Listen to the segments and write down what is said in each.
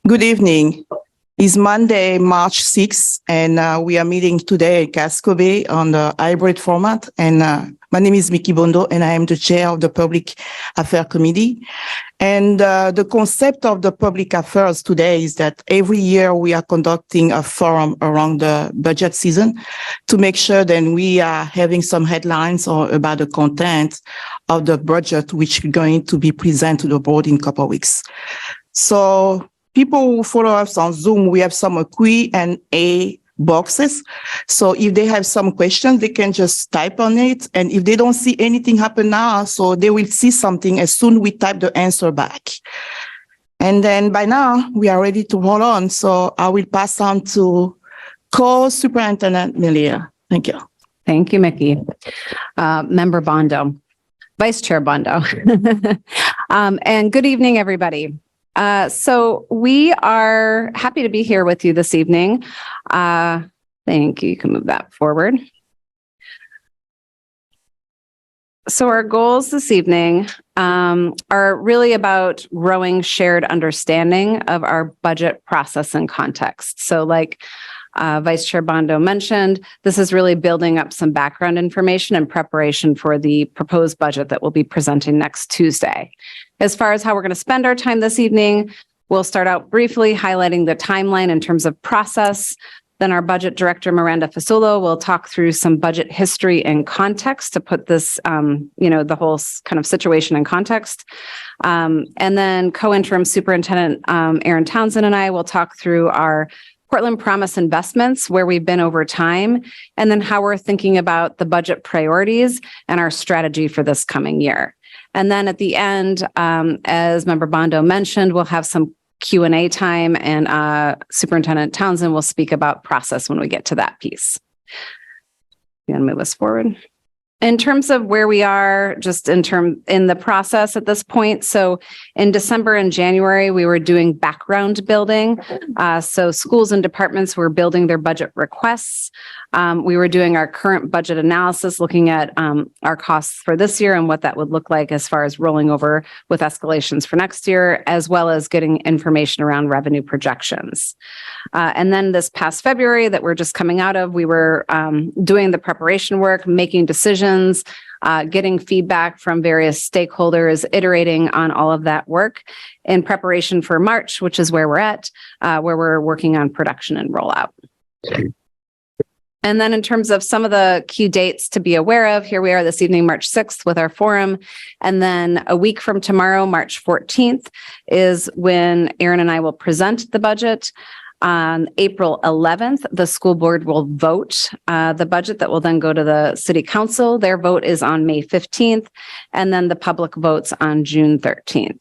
Good evening. It's Monday, March 6th, and we are meeting today in Casco Bay on the hybrid format. And my name is Mickey Bondo, and I am the chair of the Public Affairs Committee. And the concept of the public affairs today is that every year we are conducting a forum around the budget season to make sure that we are having some headlines about the content of the budget, which is going to be presented to the board in a couple of weeks. So people who follow us on Zoom, we have some Q&A boxes. So if they have some questions, they can just type on it. And if they don't see anything happen now, so they will see something as soon we type the answer back. And then by now, we are ready to roll on. So I will pass on to Co-Superintendent Melia. Thank you. Thank you, Mickey. Member Bondo, Vice Chair Bondo. And good evening, everybody. So we are happy to be here with you this evening. Thank you. You can move that forward. So our goals this evening are really about growing shared understanding of our budget process and context. So like Vice Chair Bondo mentioned, this is really building up some background information in preparation for the proposed budget that we'll be presenting next Tuesday. As far as how we're going to spend our time this evening, we'll start out briefly highlighting the timeline in terms of process. Then our budget director, Miranda Fasulo, will talk through some budget history and context to put this, the whole kind of situation in context. And then co-interim superintendent Aaron Townsend and I will talk through our Portland Promise investments, where we've been over time, and then how we're thinking about the budget priorities and our strategy for this coming year. And then at the end, as Member Bondo mentioned, we'll have some Q&A time, and Superintendent Townsend will speak about process when we get to that piece. You want to move us forward? In terms of where we are, just in the process at this point. So in December and January, we were doing background building. So schools and departments were building their budget requests. We were doing our current budget analysis, looking at our costs for this year and what that would look like as far as rolling over with escalations for next year, as well as getting information around revenue projections. And then this past February that we're just coming out of, we were doing the preparation work, making decisions, getting feedback from various stakeholders, iterating on all of that work in preparation for March, which is where we're at, where we're working on production and rollout. And then in terms of some of the key dates to be aware of, here we are this evening, March 6th with our forum. And then a week from tomorrow, March 14th, is when Aaron and I will present the budget. On April 11th, the school board will vote the budget that will then go to the city council. Their vote is on May 15th, and then the public votes on June 13th.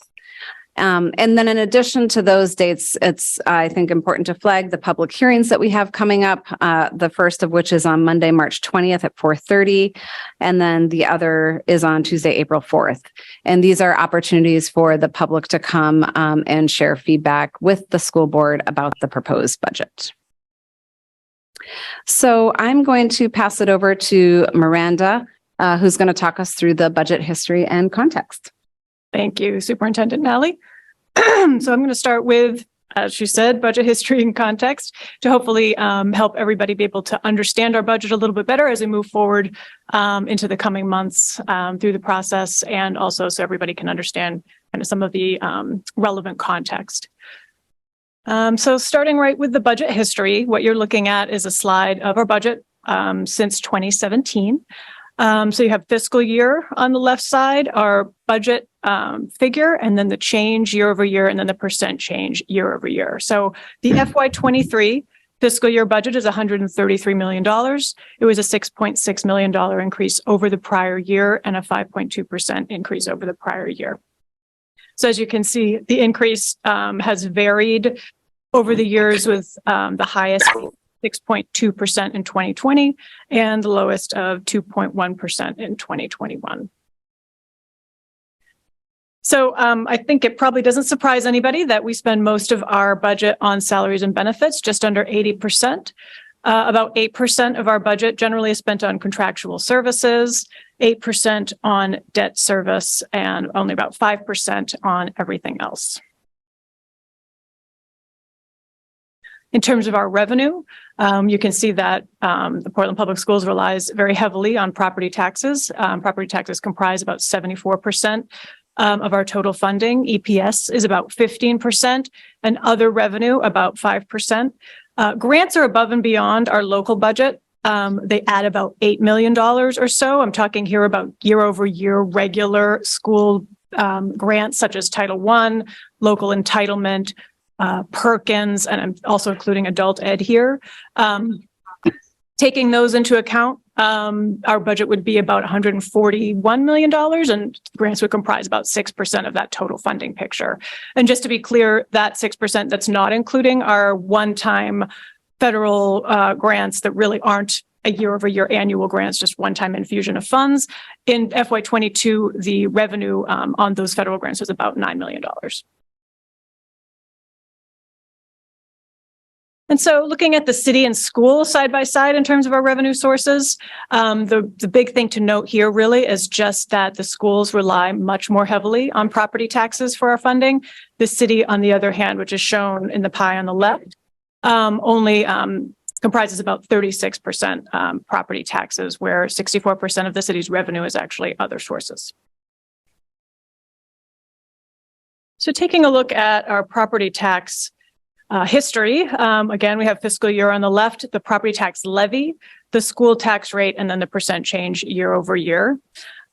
And then in addition to those dates, it's, I think, important to flag the public hearings that we have coming up, the first of which is on Monday, March 20th at 4:30, and then the other is on Tuesday, April 4th. And these are opportunities for the public to come and share feedback with the school board about the proposed budget. So I'm going to pass it over to Miranda, who's going to talk us through the budget history and context. Thank you, Superintendent Malley. So I'm going to start with, as she said, budget history and context to hopefully help everybody be able to understand our budget a little bit better as we move forward into the coming months through the process, and also so everybody can understand kind of some of the relevant context. So starting right with the budget history, what you're looking at is a slide of our budget since 2017. So you have fiscal year on the left side, our budget figure, and then the change year over year, and then the percent change year over year. So the FY23 fiscal year budget is $133 million. It was a $6.6 million increase over the prior year and a 5.2% increase over the prior year. So as you can see, the increase has varied over the years, with the highest 6.2% in 2020 and the lowest of 2.1% in 2021. So I think it probably doesn't surprise anybody that we spend most of our budget on salaries and benefits, just under 80%. About 8% of our budget generally is spent on contractual services, 8% on debt service, and only about 5% on everything else. In terms of our revenue, you can see that the Portland Public Schools relies very heavily on property taxes. Property taxes comprise about 74% of our total funding. EPS is about 15%, and other revenue about 5%. Grants are above and beyond our local budget. They add about $8 million or so. I'm talking here about year-over-year regular school grants such as Title I, local entitlement, Perkins, and I'm also including adult ed here. Taking those into account, our budget would be about $141 million, and grants would comprise about 6% of that total funding picture. And just to be clear, that 6%, that's not including our one-time federal grants that really aren't a year-over-year annual grants, just one-time infusion of funds. In FY22, the revenue on those federal grants was about $9 million. And so looking at the city and school side by side in terms of our revenue sources, the big thing to note here really is just that the schools rely much more heavily on property taxes for our funding. The city, on the other hand, which is shown in the pie on the left, only comprises about 36% property taxes, where 64% of the city's revenue is actually other sources. So taking a look at our property tax history, again, we have fiscal year on the left, the property tax levy, the school tax rate, and then the percent change year over year.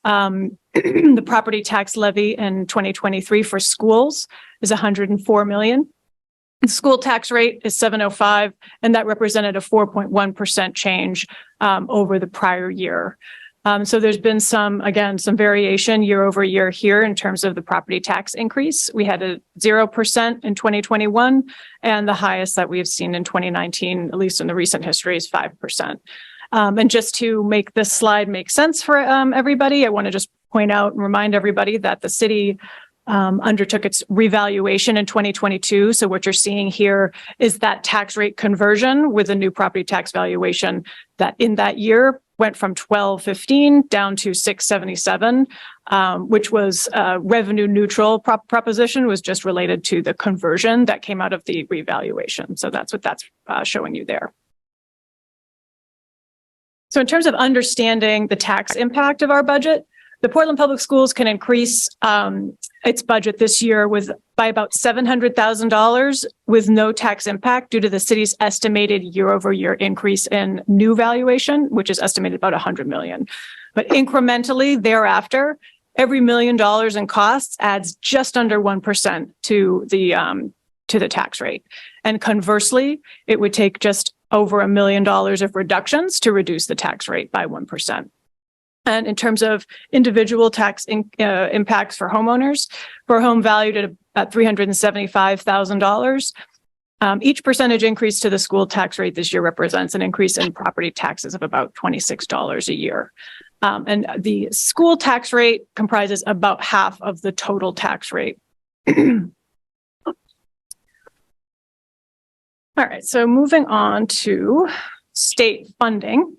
The property tax levy in 2023 for schools is $104 million. The school tax rate is $705, and that represented a 4.1% change over the prior year. So there's been some variation year over year here in terms of the property tax increase. We had a 0% in 2021, and the highest that we have seen in 2019, at least in the recent history, is 5%. And just to make this slide make sense for everybody, I want to just point out and remind everybody that the city undertook its revaluation in 2022. So what you're seeing here is that tax rate conversion with a new property tax valuation that in that year went from 1215 down to 677, which was a revenue neutral proposition, was just related to the conversion that came out of the revaluation. So that's what that's showing you there. So in terms of understanding the tax impact of our budget, the Portland Public Schools can increase its budget this year by about $700,000 with no tax impact due to the city's estimated year-over-year increase in new valuation, which is estimated about $100 million. But incrementally thereafter, every $1 million in costs adds just under 1% to the tax rate. And conversely, it would take just over $1 million of reductions to reduce the tax rate by 1%. And in terms of individual tax impacts for homeowners, for a home valued at $375,000, each percentage increase to the school tax rate this year represents an increase in property taxes of about $26 a year. And the school tax rate comprises about half of the total tax rate. All right, so moving on to state funding.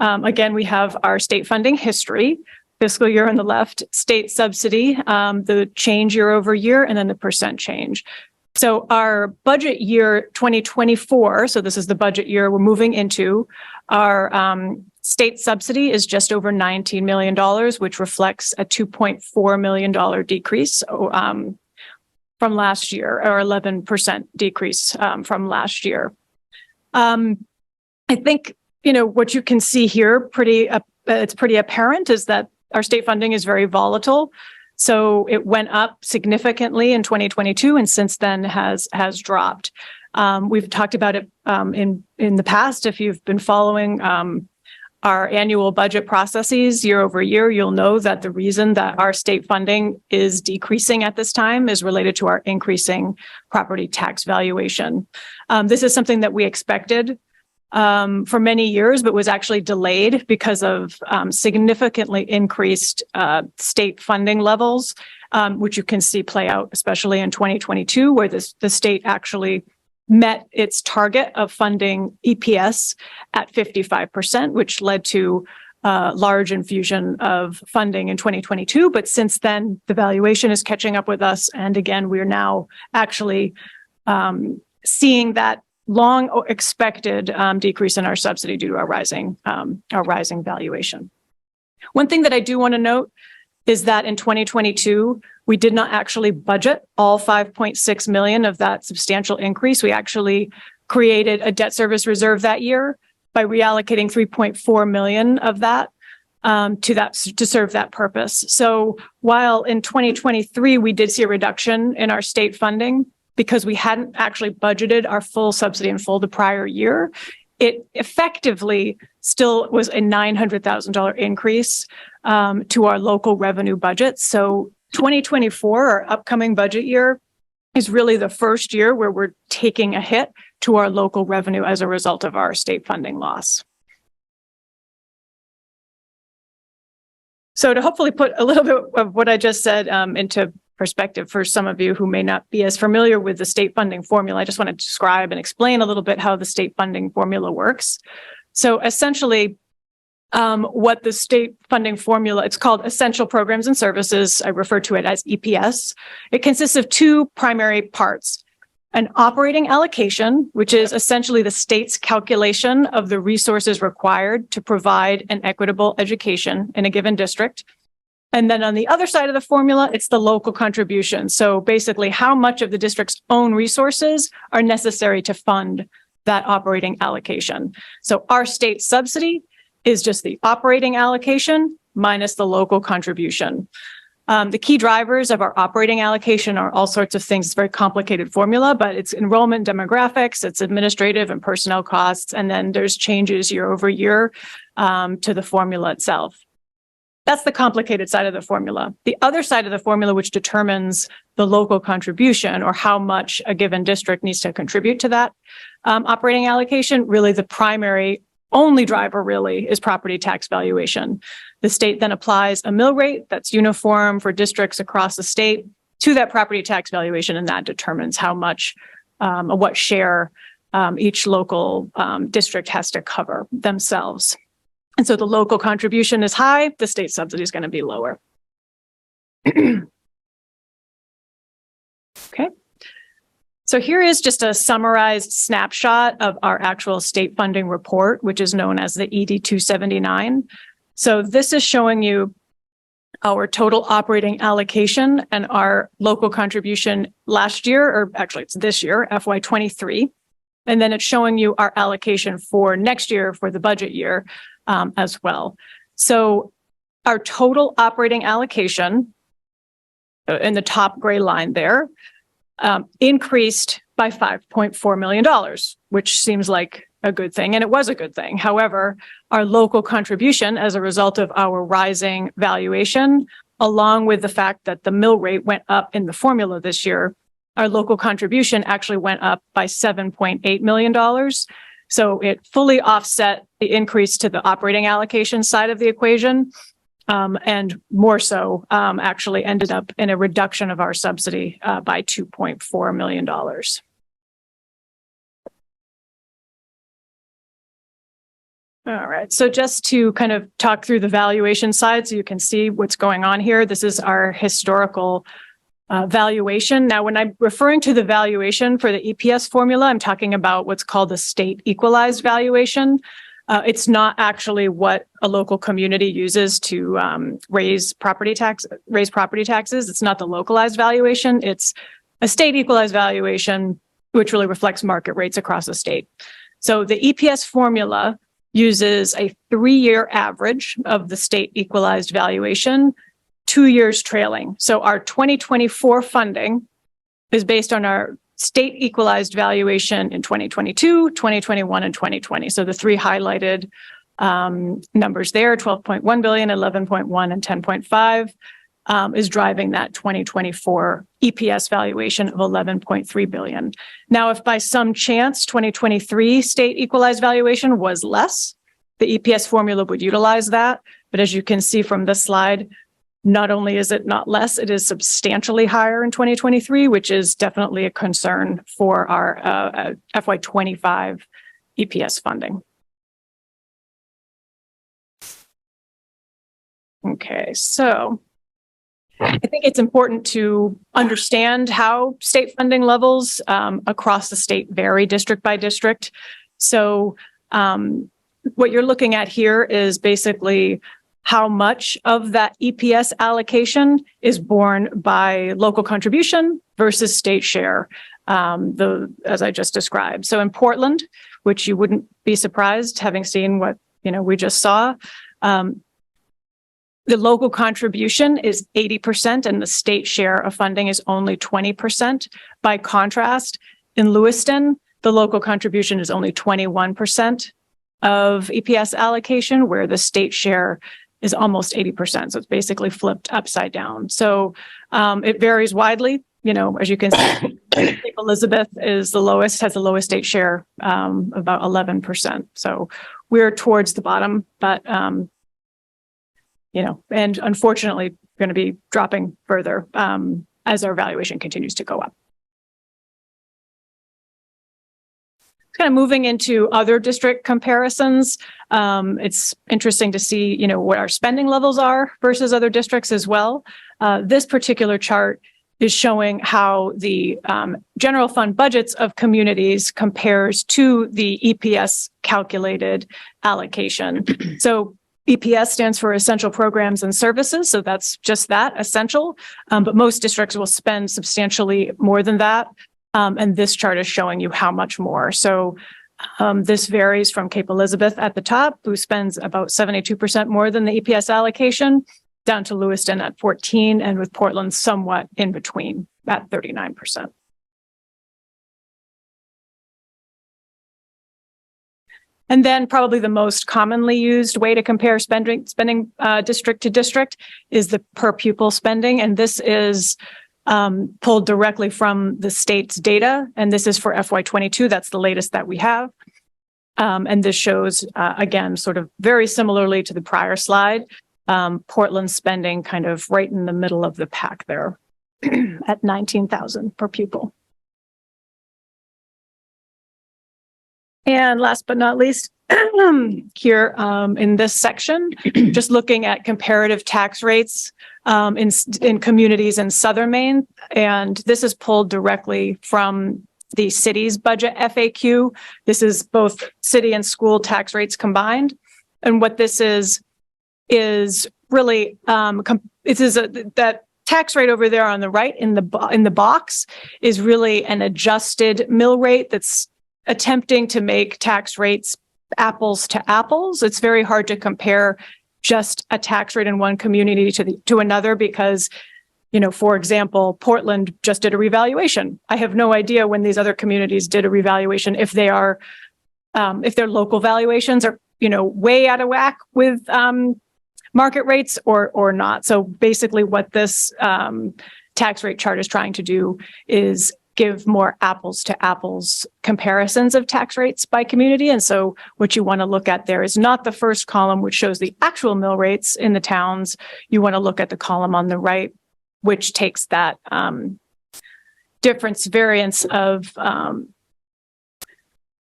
Again, we have our state funding history, fiscal year on the left, state subsidy, the change year over year, and then the percent change. So our budget year 2024, so this is the budget year we're moving into, our state subsidy is just over $19 million, which reflects a $2.4 million decrease from last year, or 11% decrease from last year. I think what you can see here, it's pretty apparent, is that our state funding is very volatile. So it went up significantly in 2022, and since then has dropped. We've talked about it in the past. If you've been following our annual budget processes year over year, you'll know that the reason that our state funding is decreasing at this time is related to our increasing property tax valuation. This is something that we expected for many years, but was actually delayed because of significantly increased state funding levels, which you can see play out, especially in 2022, where the state actually met its target of funding EPS at 55%, which led to large infusion of funding in 2022. But since then, the valuation is catching up with us. And again, we're now actually seeing that long expected decrease in our subsidy due to our rising valuation. One thing that I do want to note is that in 2022, we did not actually budget all 5.6 million of that substantial increase. We actually created a debt service reserve that year by reallocating 3.4 million of that to serve that purpose. So while in 2023, we did see a reduction in our state funding because we hadn't actually budgeted our full subsidy in full the prior year, it effectively still was a $900,000 increase to our local revenue budget. So 2024, our upcoming budget year, is really the first year where we're taking a hit to our local revenue as a result of our state funding loss. So to hopefully put a little bit of what I just said into perspective for some of you who may not be as familiar with the state funding formula, I just want to describe and explain a little bit how the state funding formula works. So essentially, what the state funding formula, it's called Essential Programs and Services. I refer to it as EPS. It consists of two primary parts: an operating allocation, which is essentially the state's calculation of the resources required to provide an equitable education in a given district. And then on the other side of the formula, it's the local contribution. So basically, how much of the district's own resources are necessary to fund that operating allocation. So our state subsidy is just the operating allocation minus the local contribution. The key drivers of our operating allocation are all sorts of things. It's a very complicated formula, but it's enrollment demographics, it's administrative and personnel costs, and then there's changes year over year to the formula itself. That's the complicated side of the formula. The other side of the formula, which determines the local contribution or how much a given district needs to contribute to that operating allocation, really the primary only driver really is property tax valuation. The state then applies a mill rate that's uniform for districts across the state to that property tax valuation, and that determines how much, what share each local district has to cover themselves. And so the local contribution is high, the state subsidy is going to be lower. Okay. So here is just a summarized snapshot of our actual state funding report, which is known as the ED 279. So this is showing you our total operating allocation and our local contribution last year, or actually it's this year, FY23. And then it's showing you our allocation for next year for the budget year as well. So our total operating allocation in the top gray line there increased by $5.4 million, which seems like a good thing, and it was a good thing. However, our local contribution as a result of our rising valuation, along with the fact that the mill rate went up in the formula this year, our local contribution actually went up by $7.8 million. So it fully offset the increase to the operating allocation side of the equation, and more so actually ended up in a reduction of our subsidy by $2.4 million. All right, so just to kind of talk through the valuation side so you can see what's going on here. This is our historical valuation. Now, when I'm referring to the valuation for the EPS formula, I'm talking about what's called the state equalized valuation. It's not actually what a local community uses to raise property taxes. It's not the localized valuation. It's a state equalized valuation, which really reflects market rates across the state. So the EPS formula uses a 3-year average of the state equalized valuation, 2 years trailing. So our 2024 funding is based on our state equalized valuation in 2022, 2021, and 2020. So the three highlighted numbers there, 12.1 billion, 11.1, and 10.5, is driving that 2024 EPS valuation of 11.3 billion. Now, if by some chance 2023 state equalized valuation was less, the EPS formula would utilize that. But as you can see from this slide, not only is it not less, it is substantially higher in 2023, which is definitely a concern for our FY25 EPS funding. Okay, so I think it's important to understand how state funding levels across the state vary district by district. So what you're looking at here is basically how much of that EPS allocation is borne by local contribution versus state share, as I just described. So in Portland, which you wouldn't be surprised having seen what we just saw, the local contribution is 80% and the state share of funding is only 20%. By contrast, in Lewiston, the local contribution is only 21% of EPS allocation, where the state share is almost 80%. So it's basically flipped upside down. So it varies widely. As you can see, Cape Elizabeth is the lowest, has the lowest state share, about 11%. So we're towards the bottom, but and unfortunately going to be dropping further as our valuation continues to go up. Kind of moving into other district comparisons. It's interesting to see, what our spending levels are versus other districts as well. This particular chart is showing how the general fund budgets of communities compares to the EPS calculated allocation. So EPS stands for Essential Programs and Services. So that's just that, essential. But most districts will spend substantially more than that. And this chart is showing you how much more. So this varies from Cape Elizabeth at the top, who spends about 72% more than the EPS allocation, down to Lewiston at 14%, and with Portland somewhat in between at 39%. And then probably the most commonly used way to compare spending district to district is the per pupil spending. And this is pulled directly from the state's data. And this is for FY22. That's the latest that we have. And this shows, again, sort of very similarly to the prior slide, Portland spending kind of right in the middle of the pack there at $19,000 per pupil. And last but not least, here in this section, just looking at comparative tax rates in communities in Southern Maine. And this is pulled directly from the city's budget FAQ. This is both city and school tax rates combined. And what this is really, that tax rate over there on the right in the box is really an adjusted mill rate that's attempting to make tax rates apples to apples. It's very hard to compare just a tax rate in one community to another because, for example, Portland just did a revaluation. I have no idea when these other communities did a revaluation, if their local valuations are, way out of whack with market rates or not. So basically what this tax rate chart is trying to do is give more apples to apples comparisons of tax rates by community. And so what you want to look at there is not the first column, which shows the actual mill rates in the towns. You want to look at the column on the right, which takes that variance of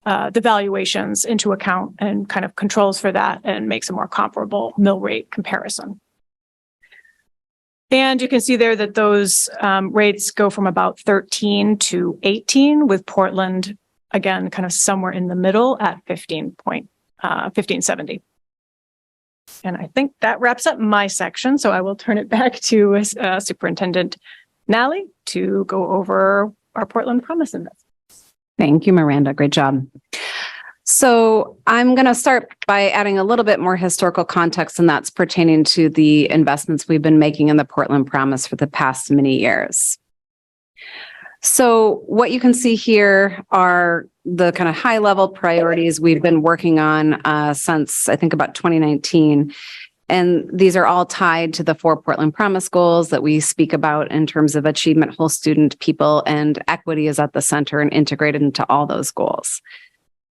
the valuations into account and kind of controls for that and makes a more comparable mill rate comparison. And you can see there that those rates go from about 13 to 18, with Portland, again, kind of somewhere in the middle at 1570. And I think that wraps up my section. So I will turn it back to Superintendent Nally to go over our Portland Promise investment. Thank you, Miranda. Great job. So I'm going to start by adding a little bit more historical context, and that's pertaining to the investments we've been making in the Portland Promise for the past many years. So what you can see here are the kind of high-level priorities we've been working on since, I think, about 2019. And these are all tied to the 4 Portland Promise goals that we speak about in terms of achievement, whole student, people, and equity is at the center and integrated into all those goals.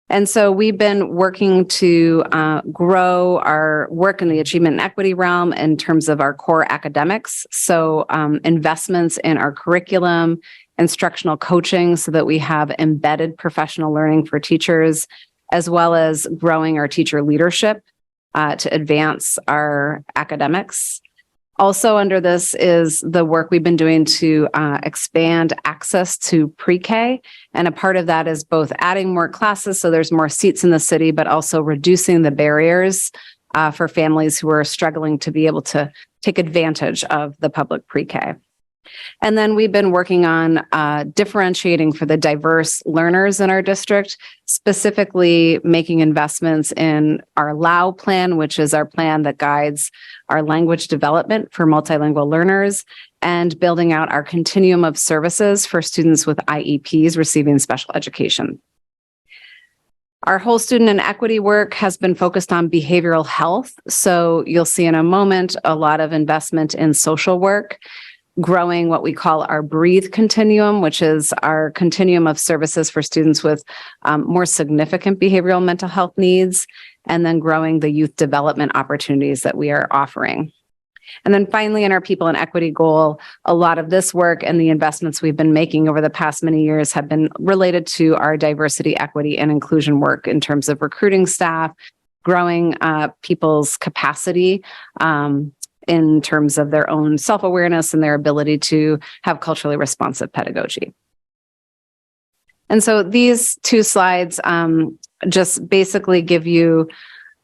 And so we've been working to grow our work in the achievement and equity realm in terms of our core academics. So investments in our curriculum, instructional coaching so that we have embedded professional learning for teachers, as well as growing our teacher leadership to advance our academics. Also under this is the work we've been doing to expand access to pre-K. And a part of that is both adding more classes, so there's more seats in the city, but also reducing the barriers for families who are struggling to be able to take advantage of the public pre-K. And then we've been working on differentiating for the diverse learners in our district, specifically making investments in our LAU plan, which is our plan that guides our language development for multilingual learners, and building out our continuum of services for students with IEPs receiving special education. Our whole student and equity work has been focused on behavioral health. So you'll see in a moment a lot of investment in social work, growing what we call our Breathe Continuum, which is our continuum of services for students with more significant behavioral mental health needs, and then growing the youth development opportunities that we are offering. And then finally, in our people and equity goal, a lot of this work and the investments we've been making over the past many years have been related to our diversity, equity, and inclusion work in terms of recruiting staff, growing people's capacity, in terms of their own self-awareness and their ability to have culturally responsive pedagogy. And so these two slides just basically give you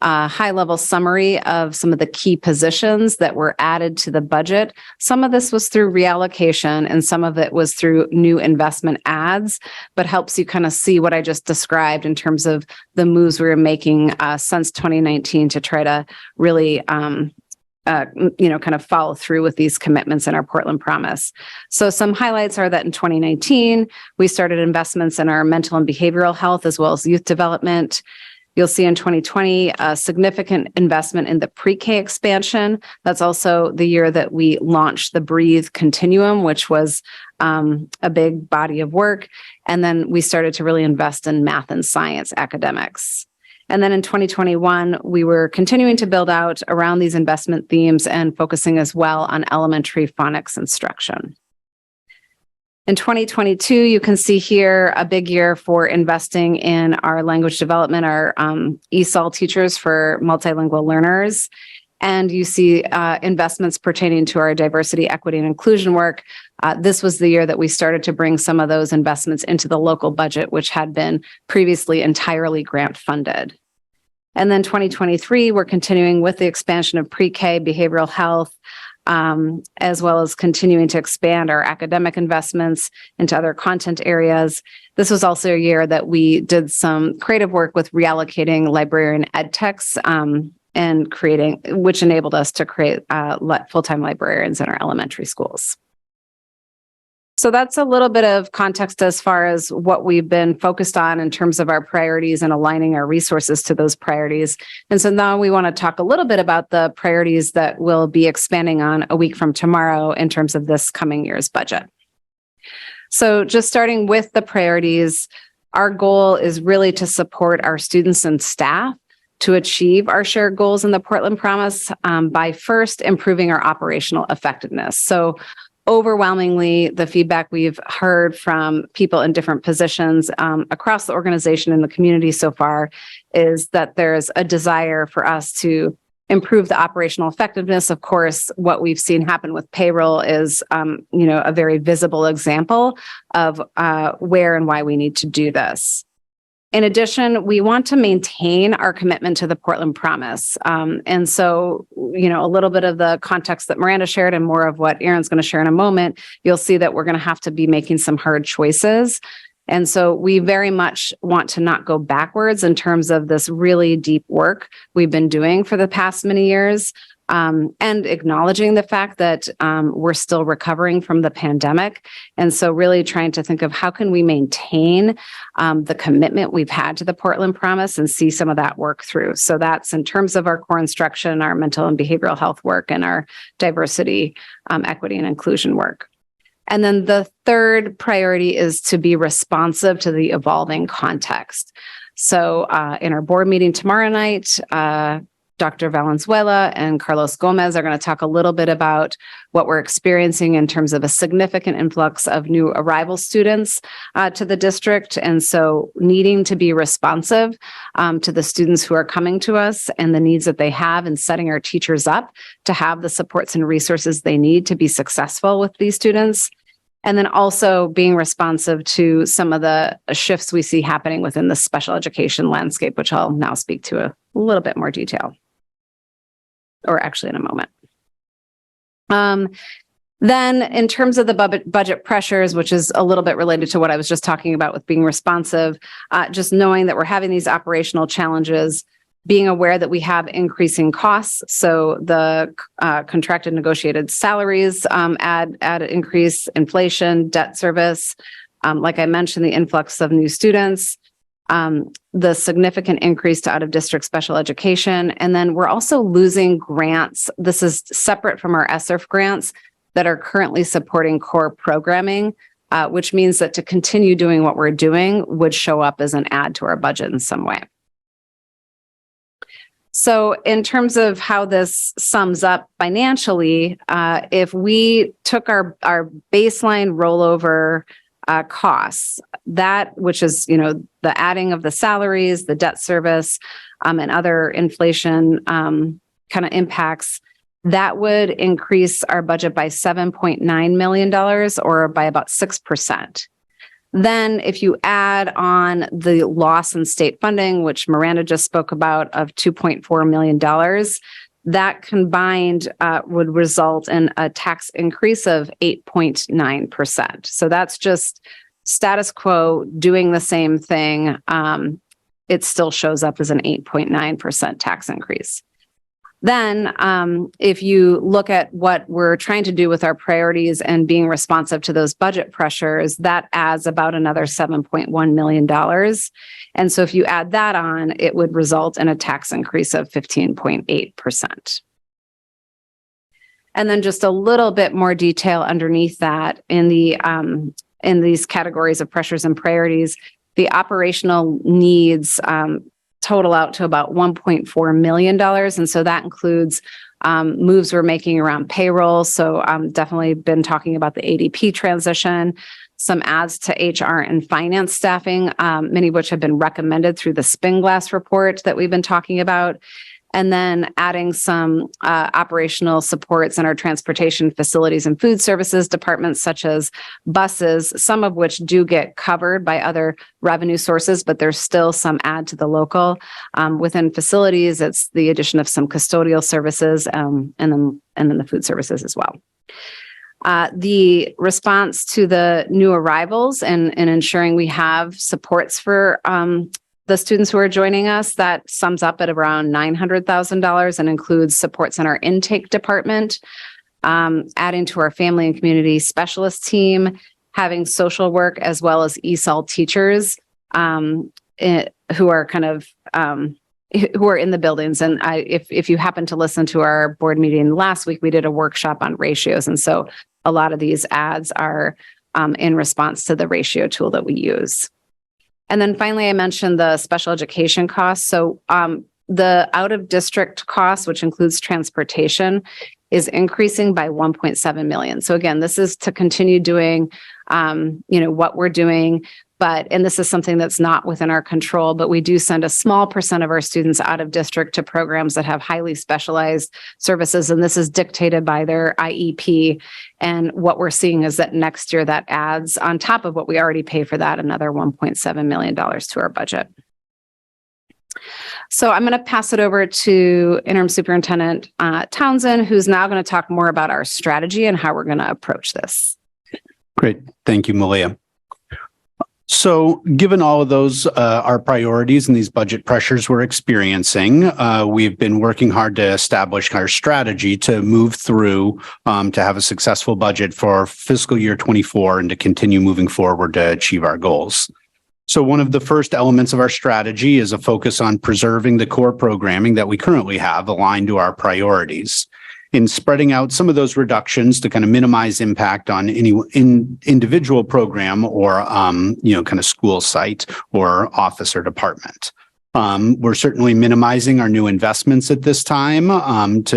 a high-level summary of some of the key positions that were added to the budget. Some of this was through reallocation and some of it was through new investment adds, but helps you kind of see what I just described in terms of the moves we were making since 2019 to try to really kind of follow through with these commitments in our Portland Promise. So some highlights are that in 2019, we started investments in our mental and behavioral health as well as youth development. You'll see in 2020, a significant investment in the pre-K expansion. That's also the year that we launched the Breathe Continuum, which was a big body of work. And then we started to really invest in math and science academics. And then in 2021, we were continuing to build out around these investment themes and focusing as well on elementary phonics instruction. In 2022, you can see here a big year for investing in our language development, our ESOL teachers for multilingual learners. And you see investments pertaining to our diversity, equity, and inclusion work. This was the year that we started to bring some of those investments into the local budget, which had been previously entirely grant funded. And then 2023, we're continuing with the expansion of pre-K behavioral health, as well as continuing to expand our academic investments into other content areas. This was also a year that we did some creative work with reallocating librarian ed techs, and creating, which enabled us to create full-time librarians in our elementary schools. So that's a little bit of context as far as what we've been focused on in terms of our priorities and aligning our resources to those priorities. And so now we want to talk a little bit about the priorities that we'll be expanding on a week from tomorrow in terms of this coming year's budget. So just starting with the priorities, our goal is really to support our students and staff to achieve our shared goals in the Portland Promise by first improving our operational effectiveness. So overwhelmingly, the feedback we've heard from people in different positions across the organization and the community so far is that there's a desire for us to improve the operational effectiveness. Of course, what we've seen happen with payroll is, a very visible example of where and why we need to do this. In addition, we want to maintain our commitment to the Portland Promise. And so, a little bit of the context that Miranda shared and more of what Erin's going to share in a moment, you'll see that we're going to have to be making some hard choices. And so we very much want to not go backwards in terms of this really deep work we've been doing for the past many years. And acknowledging the fact that we're still recovering from the pandemic. And so really trying to think of how can we maintain the commitment we've had to the Portland Promise and see some of that work through. So that's in terms of our core instruction, our mental and behavioral health work, and our diversity, equity, and inclusion work. And then the third priority is to be responsive to the evolving context. So in our board meeting tomorrow night, Dr. Valenzuela and Carlos Gomez are going to talk a little bit about what we're experiencing in terms of a significant influx of new arrival students to the district. And so needing to be responsive to the students who are coming to us and the needs that they have, and setting our teachers up to have the supports and resources they need to be successful with these students. And then also being responsive to some of the shifts we see happening within the special education landscape, which I'll now speak to a little bit more detail, or actually in a moment. Then in terms of the budget pressures, which is a little bit related to what I was just talking about with being responsive, just knowing that we're having these operational challenges, being aware that we have increasing costs. So the contracted negotiated salaries add increase, inflation, debt service, like I mentioned, the influx of new students, the significant increase to out-of-district special education. And then we're also losing grants. This is separate from our ESSERF grants that are currently supporting core programming, which means that to continue doing what we're doing would show up as an add to our budget in some way. So in terms of how this sums up financially, if we took our baseline rollover costs, that which is, the adding of the salaries, the debt service, and other inflation kind of impacts, that would increase our budget by $7.9 million, or by about 6%. Then if you add on the loss in state funding, which Miranda just spoke about, of $2.4 million, that combined would result in a tax increase of 8.9%. So that's just status quo doing the same thing. It still shows up as an 8.9% tax increase. Then if you look at what we're trying to do with our priorities and being responsive to those budget pressures, that adds about another $7.1 million. And so if you add that on, it would result in a tax increase of 15.8%. And then just a little bit more detail underneath that in these categories of pressures and priorities, the operational needs total out to about $1.4 million. And so that includes moves we're making around payroll. So definitely been talking about the ADP transition, some adds to HR and finance staffing, many of which have been recommended through the Spinglass report that we've been talking about. And then adding some operational supports in our transportation, facilities, and food services departments, such as buses, some of which do get covered by other revenue sources, but there's still some add to the local. Within facilities, it's the addition of some custodial services, and then the food services as well. The response to the new arrivals and ensuring we have supports for the students who are joining us, that sums up at around $900,000 and includes supports in our intake department, adding to our family and community specialist team, having social work as well as ESOL teachers who are kind of who are in the buildings. And if you happen to listen to our board meeting last week, we did a workshop on ratios. And so a lot of these ads are in response to the ratio tool that we use. And then finally, I mentioned the special education costs. So the out-of-district costs, which includes transportation, is increasing by $1.7 million. So again, this is to continue doing, what we're doing, and this is something that's not within our control, but we do send a small percent of our students out of district to programs that have highly specialized services. And this is dictated by their IEP. And what we're seeing is that next year that adds on top of what we already pay for that, another $1.7 million to our budget. So I'm going to pass it over to Interim Superintendent Townsend, who's now going to talk more about our strategy and how we're going to approach this. Great. Thank you, Malia. So given all of those, our priorities and these budget pressures we're experiencing, we've been working hard to establish our strategy to move through to have a successful budget for fiscal year 24 and to continue moving forward to achieve our goals. So one of the first elements of our strategy is a focus on preserving the core programming that we currently have aligned to our priorities. In spreading out some of those reductions to kind of minimize impact on any individual program or, kind of school site or office or department. We're certainly minimizing our new investments at this time and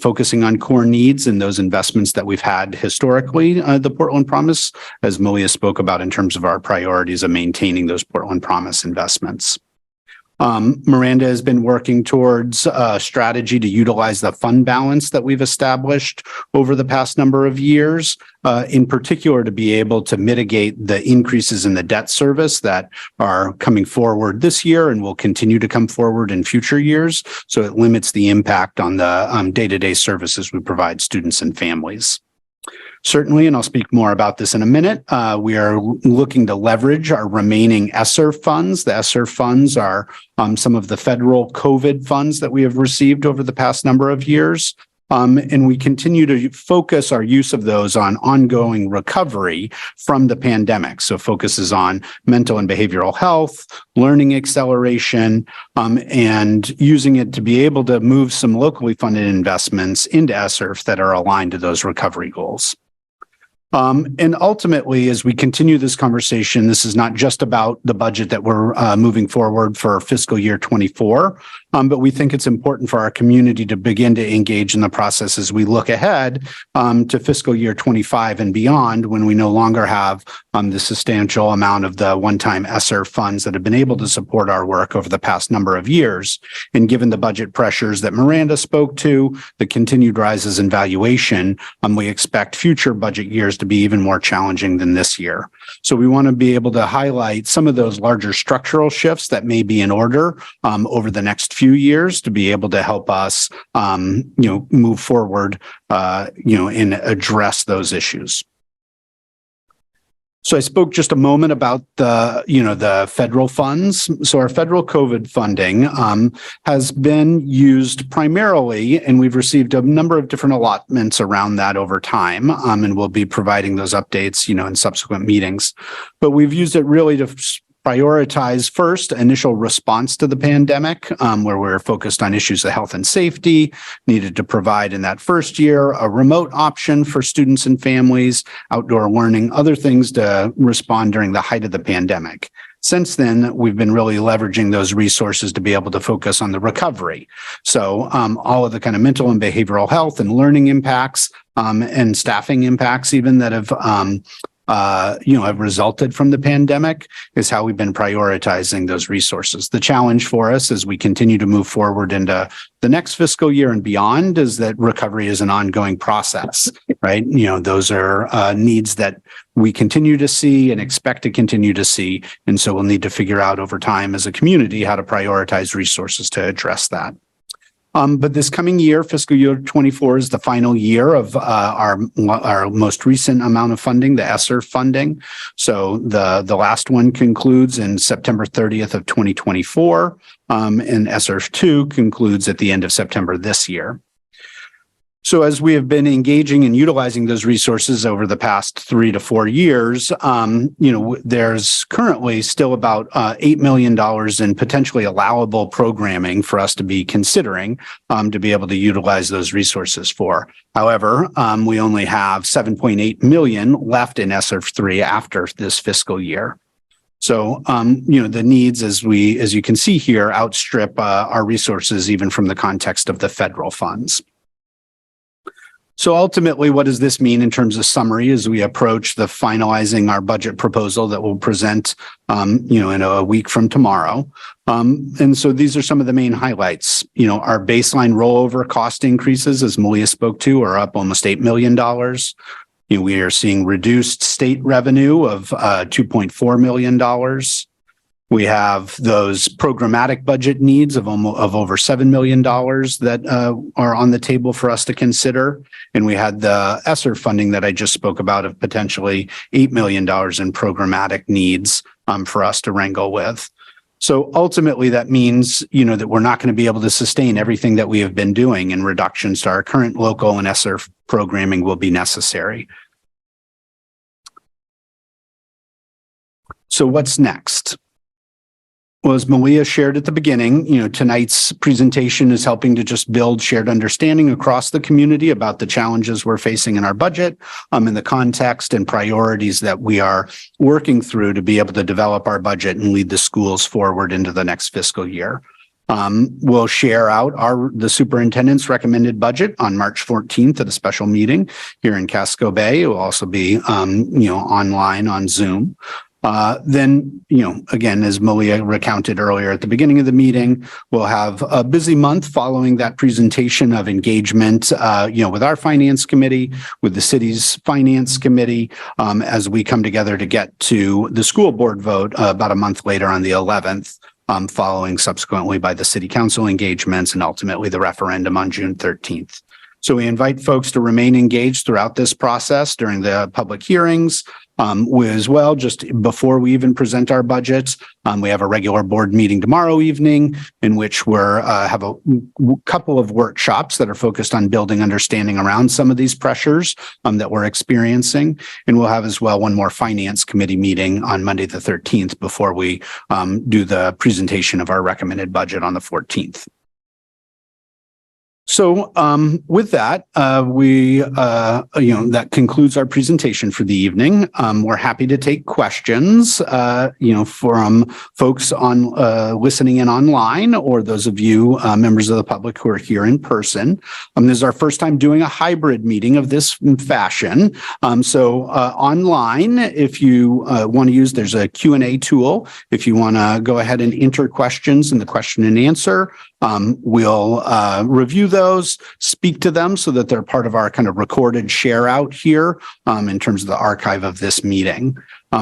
focusing on core needs and those investments that we've had historically, the Portland Promise, as Malia spoke about in terms of our priorities of maintaining those Portland Promise investments. Miranda has been working towards a strategy to utilize the fund balance that we've established over the past number of years, in particular to be able to mitigate the increases in the debt service that are coming forward this year and will continue to come forward in future years. So it limits the impact on the day-to-day services we provide students and families. Certainly, and I'll speak more about this in a minute, we are looking to leverage our remaining ESSER funds. The ESSER funds are some of the federal COVID funds that we have received over the past number of years. And we continue to focus our use of those on ongoing recovery from the pandemic. So focuses on mental and behavioral health, learning acceleration, and using it to be able to move some locally funded investments into ESSER that are aligned to those recovery goals. And ultimately, as we continue this conversation, this is not just about the budget that we're moving forward for fiscal year 24, but we think it's important for our community to begin to engage in the process as we look ahead to fiscal year 25 and beyond, when we no longer have the substantial amount of the one-time ESSER funds that have been able to support our work over the past number of years. And given the budget pressures that Miranda spoke to, the continued rises in valuation, we expect future budget years to be even more challenging than this year. So we want to be able to highlight some of those larger structural shifts that may be in order over the next few years to be able to help us, move forward, and address those issues. So I spoke just a moment about the federal funds. So our federal COVID funding has been used primarily, and we've received a number of different allotments around that over time, and we'll be providing those updates, in subsequent meetings. But we've used it really to prioritize first initial response to the pandemic, where we're focused on issues of health and safety, needed to provide in that first year a remote option for students and families, outdoor learning, other things to respond during the height of the pandemic. Since then, we've been really leveraging those resources to be able to focus on the recovery. So all of the kind of mental and behavioral health and learning impacts and staffing impacts even that have resulted from the pandemic is how we've been prioritizing those resources. The challenge for us as we continue to move forward into the next fiscal year and beyond is that recovery is an ongoing process, right? Those are needs that we continue to see and expect to continue to see. And so we'll need to figure out over time as a community how to prioritize resources to address that. But this coming year, fiscal year 24, is the final year of our most recent amount of funding, the ESSER funding. So the last one concludes in September 30th of 2024, and ESSER 2 concludes at the end of September this year. So as we have been engaging and utilizing those resources over the past 3 to 4 years, there's currently still about $8 million in potentially allowable programming for us to be considering to be able to utilize those resources for. However, we only have $7.8 million left in ESSER 3 after this fiscal year. So, the needs, as you can see here, outstrip our resources even from the context of the federal funds. So ultimately, what does this mean in terms of summary as we approach the finalizing our budget proposal that we'll present, in a week from tomorrow? And so these are some of the main highlights. Our baseline rollover cost increases, as Malia spoke to, are up almost $8 million. We are seeing reduced state revenue of $2.4 million. We have those programmatic budget needs of over $7 million that are on the table for us to consider. And we had the ESSER funding that I just spoke about of potentially $8 million in programmatic needs for us to wrangle with. So ultimately, that means, that we're not going to be able to sustain everything that we have been doing, and reductions to our current local and ESSER programming will be necessary. So what's next? Well, as Malia shared at the beginning, tonight's presentation is helping to just build shared understanding across the community about the challenges we're facing in our budget, and the context and priorities that we are working through to be able to develop our budget and lead the schools forward into the next fiscal year. We'll share out the superintendent's recommended budget on March 14th at a special meeting here in Casco Bay. It will also be, online on Zoom. Then, again, as Malia recounted earlier at the beginning of the meeting, we'll have a busy month following that presentation of engagement, with our finance committee, with the city's finance committee, as we come together to get to the school board vote about a month later on the 11th. Following subsequently by the city council engagements and ultimately the referendum on June 13th. So we invite folks to remain engaged throughout this process during the public hearings. As well, just before we even present our budgets, we have a regular board meeting tomorrow evening in which we're have a couple of workshops that are focused on building understanding around some of these pressures that we're experiencing. And we'll have as well one more finance committee meeting on Monday, the 13th, before we do the presentation of our recommended budget on the 14th. So with that, that concludes our presentation for the evening. We're happy to take questions, from folks on listening in online or those of you members of the public who are here in person. This is our first time doing a hybrid meeting of this fashion. So online, if you want to use, there's a Q&A tool. If you want to go ahead and enter questions in the question and answer, we'll review those, speak to them so that they're part of our kind of recorded share out here in terms of the archive of this meeting.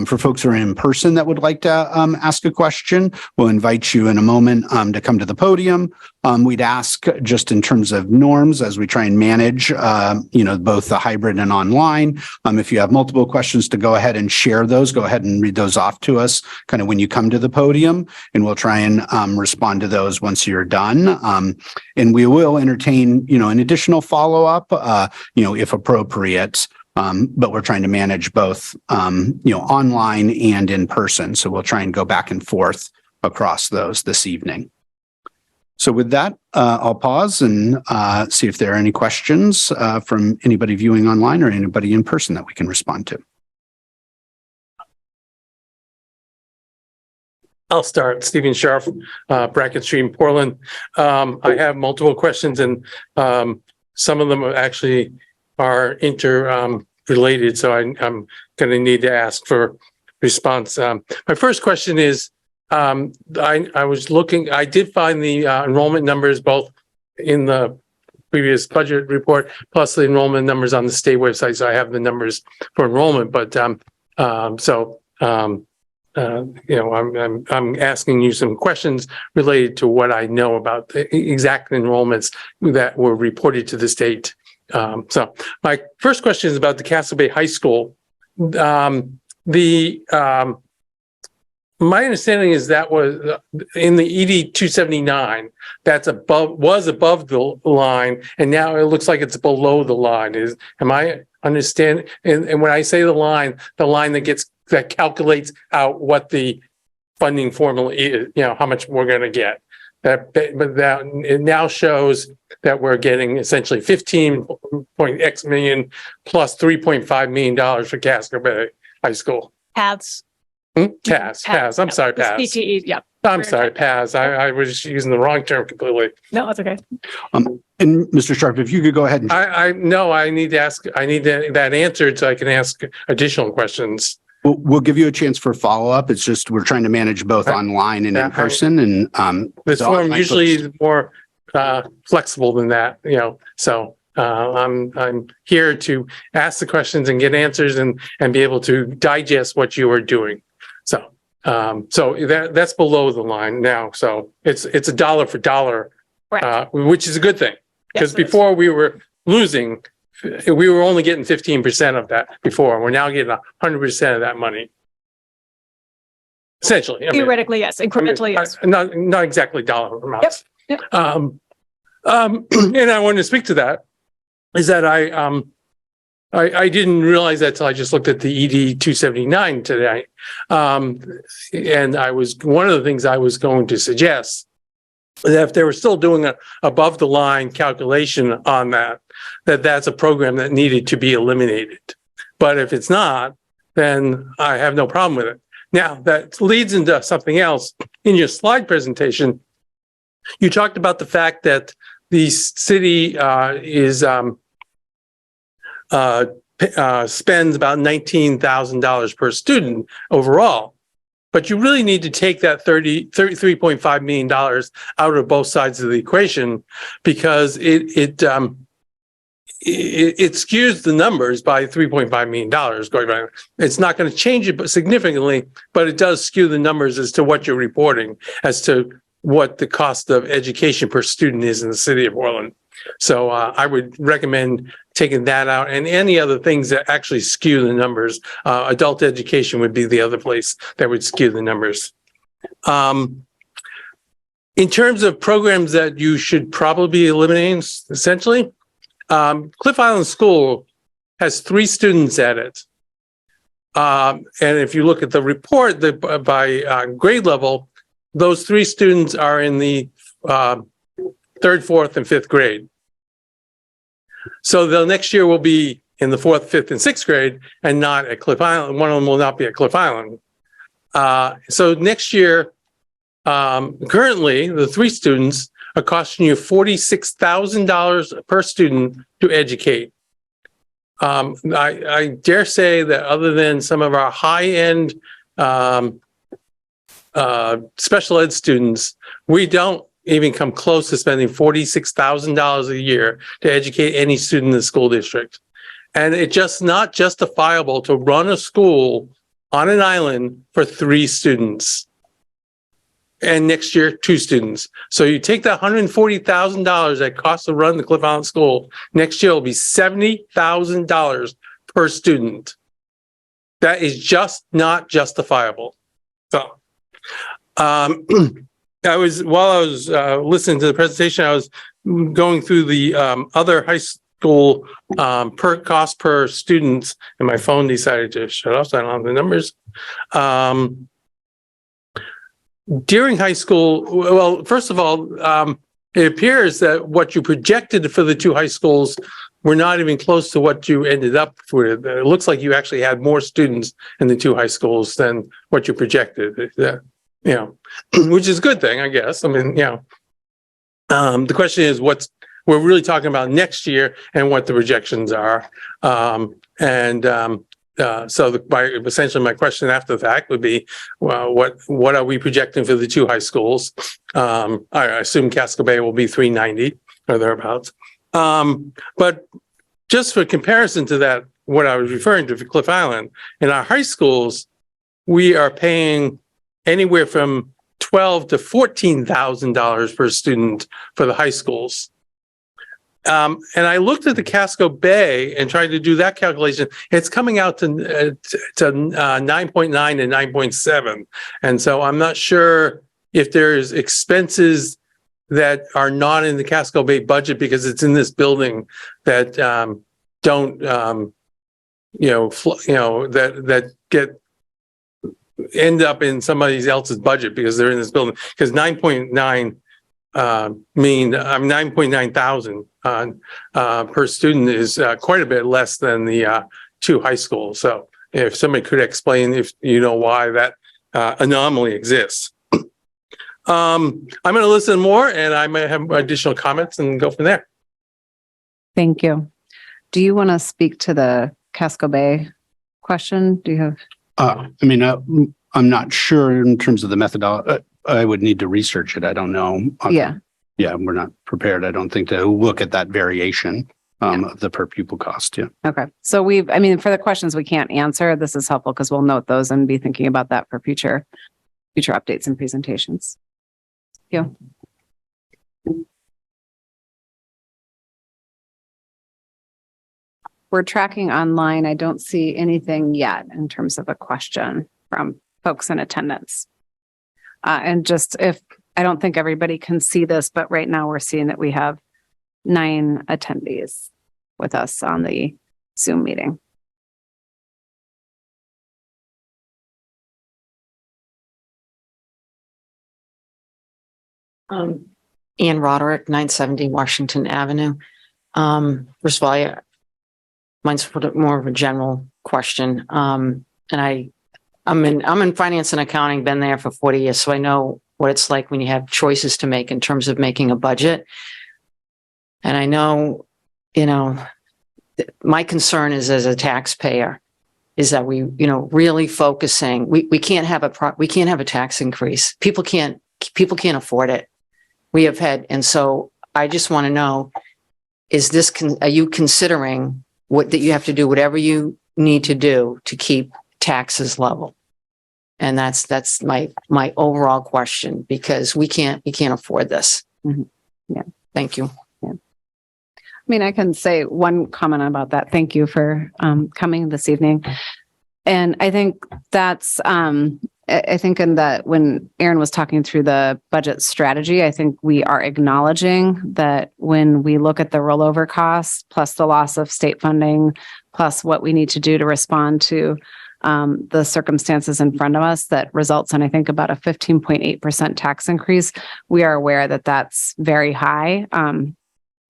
For folks who are in person that would like to ask a question, we'll invite you in a moment to come to the podium. We'd ask just in terms of norms as we try and manage, both the hybrid and online. If you have multiple questions to go ahead and share those, go ahead and read those off to us kind of when you come to the podium, and we'll try and respond to those once you're done. And we will entertain, an additional follow-up, if appropriate. But we're trying to manage both, online and in person. So we'll try and go back and forth across those this evening. So with that, I'll pause and see if there are any questions from anybody viewing online or anybody in person that we can respond to. I'll start. Stephen Sharf, Brackett Street, Portland. I have multiple questions, and some of them actually are interrelated, so I'm going to need to ask for response. My first question is, I was looking, I did find the enrollment numbers both in the previous budget report plus the enrollment numbers on the state website, so I have the numbers for enrollment. But I'm asking you some questions related to what I know about the exact enrollments that were reported to the state. So my first question is about the Casco Bay High School. My understanding is that was in the ED 279, was above the line, and now it looks like it's below the line. Am I understanding? And when I say the line that calculates out what the funding formula is, how much we're going to get. But that it now shows that we're getting essentially 15.x million plus $3.5 million for Casco Bay High School. Paths. PAS. I'm sorry, PAS. PTE, yeah. I'm sorry, PAS. I was using the wrong term completely. No, that's okay. And Mr. Sharp, if you could go ahead and I need to ask. I need that answered so I can ask additional questions. We'll give you a chance for follow-up. It's just we're trying to manage both online and in person, and this form usually is more flexible than that, So I'm here to ask the questions and get answers and be able to digest what you are doing. So that's below the line now. So it's a dollar for dollar, which is a good thing, because before we were losing. We were only getting 15% of that before. We're now getting 100% of that money. Essentially. Theoretically, yes. Incrementally, yes. Not exactly dollar amounts. Yep. And I want to speak to that, is that I didn't realize that till I just looked at the ED 279 today. And one of the things I was going to suggest that if they were still doing an above the line calculation on that's a program that needed to be eliminated. But if it's not, then I have no problem with it. Now, that leads into something else. In your slide presentation, you talked about the fact that the city spends about $19,000 per student overall. But you really need to take that $33.5 million out of both sides of the equation, because it skews the numbers by $3.5 million going back. It's not going to change it significantly, but it does skew the numbers as to what you're reporting, as to what the cost of education per student is in the city of Orland. So I would recommend taking that out, and any other things that actually skew the numbers. Adult education would be the other place that would skew the numbers. In terms of programs that you should probably be eliminating, essentially, Cliff Island School has 3 students at it. And if you look at the report by grade level, those 3 students are in the 3rd, 4th, and 5th grade. So the next year will be in the 4th, 5th, and 6th grade, and not at Cliff Island. One of them will not be at Cliff Island. So next year, currently, the 3 students are costing you $46,000 per student to educate. I dare say that other than some of our high-end special ed students, we don't even come close to spending $46,000 a year to educate any student in the school district. And it's just not justifiable to run a school on an island for 3 students. And next year, 2 students. So you take that $140,000 that costs to run the Cliff Island School, next year will be $70,000 per student. That is just not justifiable. So, while I was listening to the presentation, I was going through the other high school per cost per student, and my phone decided to shut off, so I don't have the numbers. During high school, well, first of all, it appears that what you projected for the 2 high schools were not even close to what you ended up with. It looks like you actually had more students in the 2 high schools than what you projected. You know, which is a good thing, I guess. I mean, you know, the question is we're really talking about next year and what the projections are. So essentially my question after the fact would be, well, what are we projecting for the 2 high schools? I assume Casco Bay will be 390 or thereabouts. But just for comparison to that, what I was referring to for Cliff Island, in our high schools, we are paying anywhere from $12,000 to $14,000 per student for the high schools. And I looked at the Casco Bay and tried to do that calculation. It's coming out to 9.9 and 9.7. And so I'm not sure if there's expenses that are not in the Casco Bay budget because it's in this building that don't, that end up in somebody else's budget because they're in this building. Because 9.9 thousand per student is quite a bit less than the 2 high schools. So if somebody could explain if you know why that anomaly exists. I'm going to listen more and I might have additional comments and go from there. Thank you. Do you want to speak to the Casco Bay question? Do you have? I'm not sure in terms of the methodology. I would need to research it. I don't know. Yeah, we're not prepared, I don't think, to look at that variation of the per pupil cost. Yeah. Okay. So for the questions we can't answer, this is helpful because we'll note those and be thinking about that for future updates and presentations. Thank you. We're tracking online. I don't see anything yet in terms of a question from folks in attendance. And just I don't think everybody can see this, but right now we're seeing that we have 9 attendees with us on the Zoom meeting. Ann Roderick, 970 Washington Avenue. First of all, mine's more of a general question. And I'm in finance and accounting, been there for 40 years, so I know what it's like when you have choices to make in terms of making a budget. And I know, my concern is as a taxpayer is that we, really focusing, we can't have a tax increase. People can't afford it. We have had, and so I just want to know, are you considering that you have to do whatever you need to do to keep taxes level? And that's my overall question, because we can't afford this. Mm-hmm. Yeah. Thank you. Yeah. I mean, I can say one comment about that. Thank you for coming this evening. And I think that's, I think in that when Aaron was talking through the budget strategy, I think we are acknowledging that when we look at the rollover costs, plus the loss of state funding, plus what we need to do to respond to the circumstances in front of us, that results in, I think, about a 15.8% tax increase. We are aware that that's very high.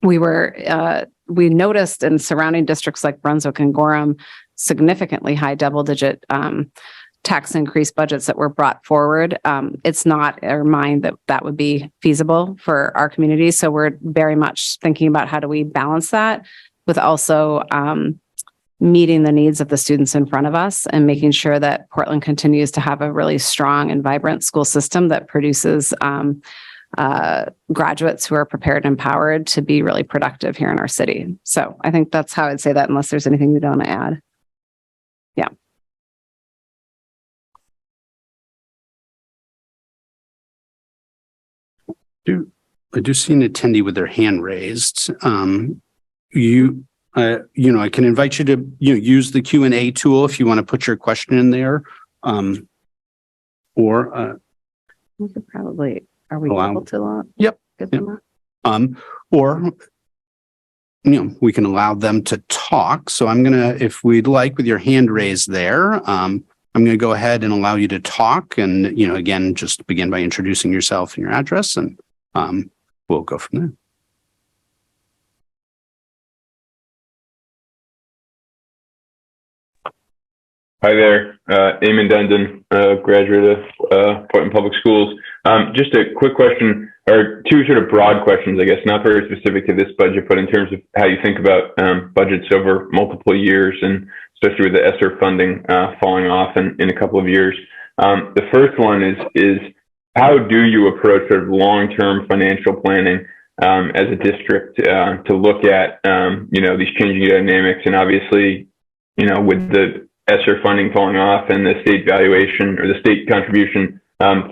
We noticed in surrounding districts like Brunswick and Gorham, significantly high double-digit tax increase budgets that were brought forward. It's not our mind that would be feasible for our community. So we're very much thinking about how do we balance that with also meeting the needs of the students in front of us and making sure that Portland continues to have a really strong and vibrant school system that produces graduates who are prepared and empowered to be really productive here in our city. So I think that's how I'd say that, unless there's anything you don't want to add. Yeah. I do see an attendee with their hand raised. I can invite you to use the Q&A tool if you want to put your question in there, or we could probably. Are we allow, able to? Yep. Or we can allow them to talk. So I'm gonna, if we'd like, with your hand raised there, I'm gonna go ahead and allow you to talk, and again, just begin by introducing yourself and your address, and we'll go from there. Hi there, Eamon Dundon, graduate of Portland Public Schools. Just a quick question, or two sort of broad questions, I guess, not very specific to this budget, but in terms of how you think about budgets over multiple years, and especially with the ESSER funding falling off in a couple of years. The first one is how do you approach sort of long-term financial planning as a district to look at these changing dynamics, and obviously with the ESSER funding falling off and the state valuation or the state contribution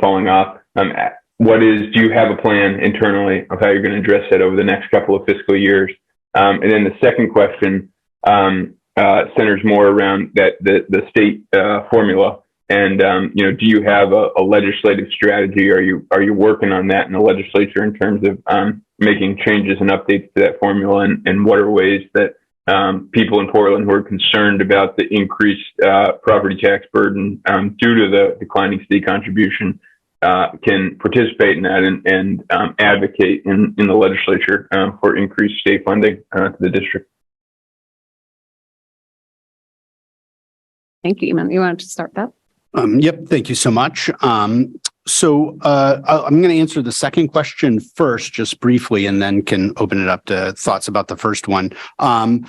falling off, do you have a plan internally of how you're going to address that over the next couple of fiscal years? And then the second question centers more around the state formula. And do you have a legislative strategy? Are you working on that in the legislature in terms of making changes and updates to that formula? And what are ways that people in Portland who are concerned about the increased property tax burden due to the declining state contribution can participate in that and advocate in the legislature for increased state funding to the district? Thank you, Eamon. You wanted to start that? Yep. Thank you so much. So I'm going to answer the second question first, just briefly, and then can open it up to thoughts about the first one. So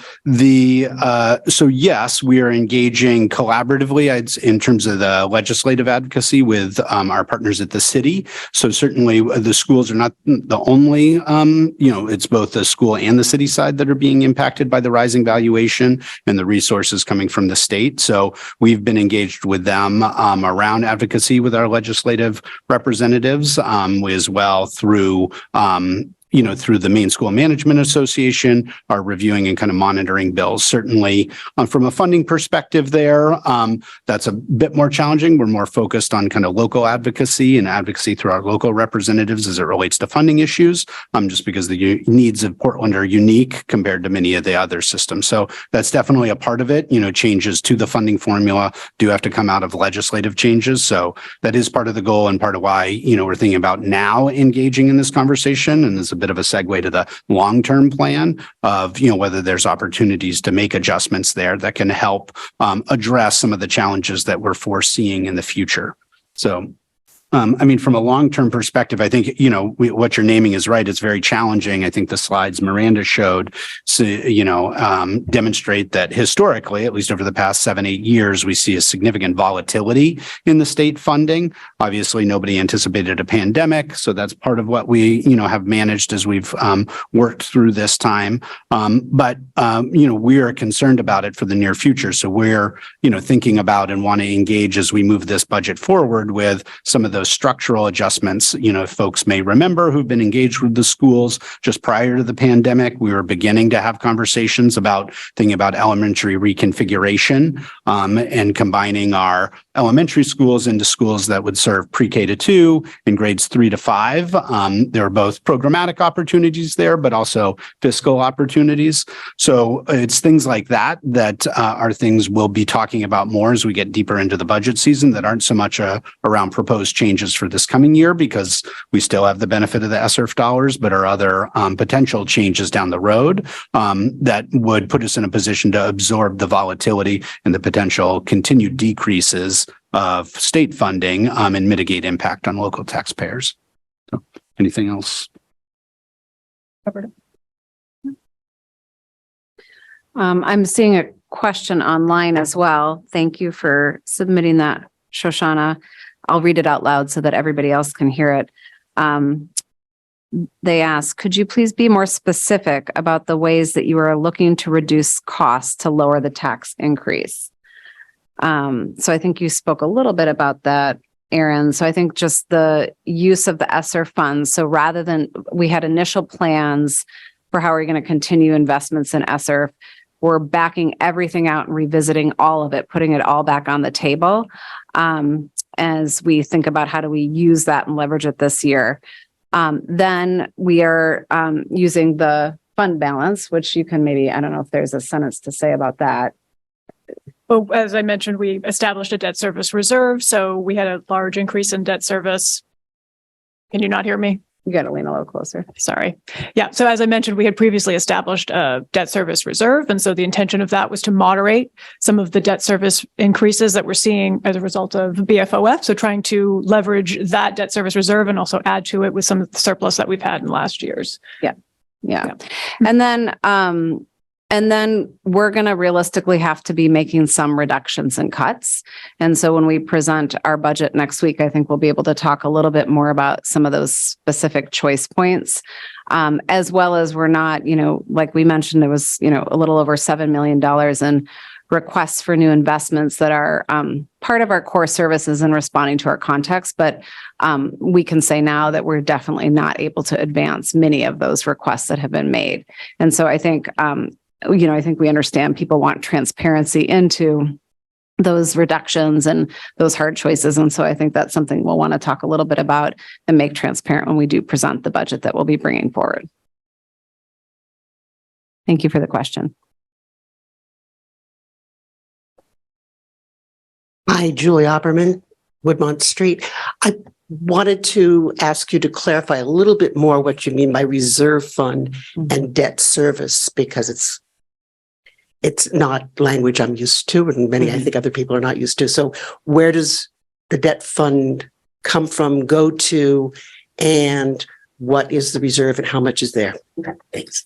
yes, we are engaging collaboratively in terms of the legislative advocacy with our partners at the city. So certainly the schools are not the only, it's both the school and the city side that are being impacted by the rising valuation and the resources coming from the state. So we've been engaged with them around advocacy with our legislative representatives, as well through through the Maine School Management Association, are reviewing and kind of monitoring bills. Certainly, from a funding perspective there, that's a bit more challenging. We're more focused on kind of local advocacy and advocacy through our local representatives as it relates to funding issues, just because the needs of Portland are unique compared to many of the other systems. So that's definitely a part of it. Changes to the funding formula do have to come out of legislative changes. So that is part of the goal and part of why, we're thinking about now engaging in this conversation. And there's a bit of a segue to the long-term plan of, whether there's opportunities to make adjustments there that can help address some of the challenges that we're foreseeing in the future. So from a long-term perspective, I think, what you're naming is right. It's very challenging. I think the slides Miranda showed, demonstrate that historically, at least over the past 7-8 years, we see a significant volatility in the state funding. Obviously, nobody anticipated a pandemic. So that's part of what we, have managed as we've worked through this time. But we are concerned about it for the near future. So we're, thinking about and want to engage as we move this budget forward with some of those structural adjustments. Folks may remember who've been engaged with the schools just prior to the pandemic, we were beginning to have conversations about thinking about elementary reconfiguration and combining our elementary schools into schools that would serve pre-K to 2 and grades 3 to 5. There are both programmatic opportunities there, but also fiscal opportunities. So it's things like that are things we'll be talking about more as we get deeper into the budget season that aren't so much around proposed changes for this coming year, because we still have the benefit of the ESSERF dollars, but are other potential changes down the road that would put us in a position to absorb the volatility and the potential continued decreases of state funding and mitigate impact on local taxpayers. So, anything else? Covered it. I'm seeing a question online as well. Thank you for submitting that, Shoshana. I'll read it out loud so that everybody else can hear it. They ask, could you please be more specific about the ways that you are looking to reduce costs to lower the tax increase? So I think you spoke a little bit about that, Aaron. So I think just the use of the ESSER funds. So rather than, we had initial plans for how we're going to continue investments in ESSER, we're backing everything out and revisiting all of it, putting it all back on the table as we think about how do we use that and leverage it this year. Then we are using the fund balance, which you can maybe, I don't know if there's a sentence to say about that. Well, as I mentioned, we established a debt service reserve. So we had a large increase in debt service. Can you not hear me? You got to lean a little closer. Sorry. Yeah. So as I mentioned, we had previously established a debt service reserve. And so the intention of that was to moderate some of the debt service increases that we're seeing as a result of BFOF. So trying to leverage that debt service reserve and also add to it with some of the surplus that we've had in last year's. Yeah. And then we're going to realistically have to be making some reductions and cuts. And so when we present our budget next week, I think we'll be able to talk a little bit more about some of those specific choice points, as well as we're not, like we mentioned, there was, a little over $7 million in requests for new investments that are part of our core services and responding to our context. But we can say now that we're definitely not able to advance many of those requests that have been made. And so I think, I think we understand people want transparency into those reductions and those hard choices. And so I think that's something we'll want to talk a little bit about and make transparent when we do present the budget that we'll be bringing forward. Thank you for the question. Hi, Julie Opperman, Woodmont Street. I wanted to ask you to clarify a little bit more what you mean by reserve fund and debt service, because it's not language I'm used to, and many I think other people are not used to. So where does the debt fund come from, go to, and what is the reserve and how much is there? Okay, thanks.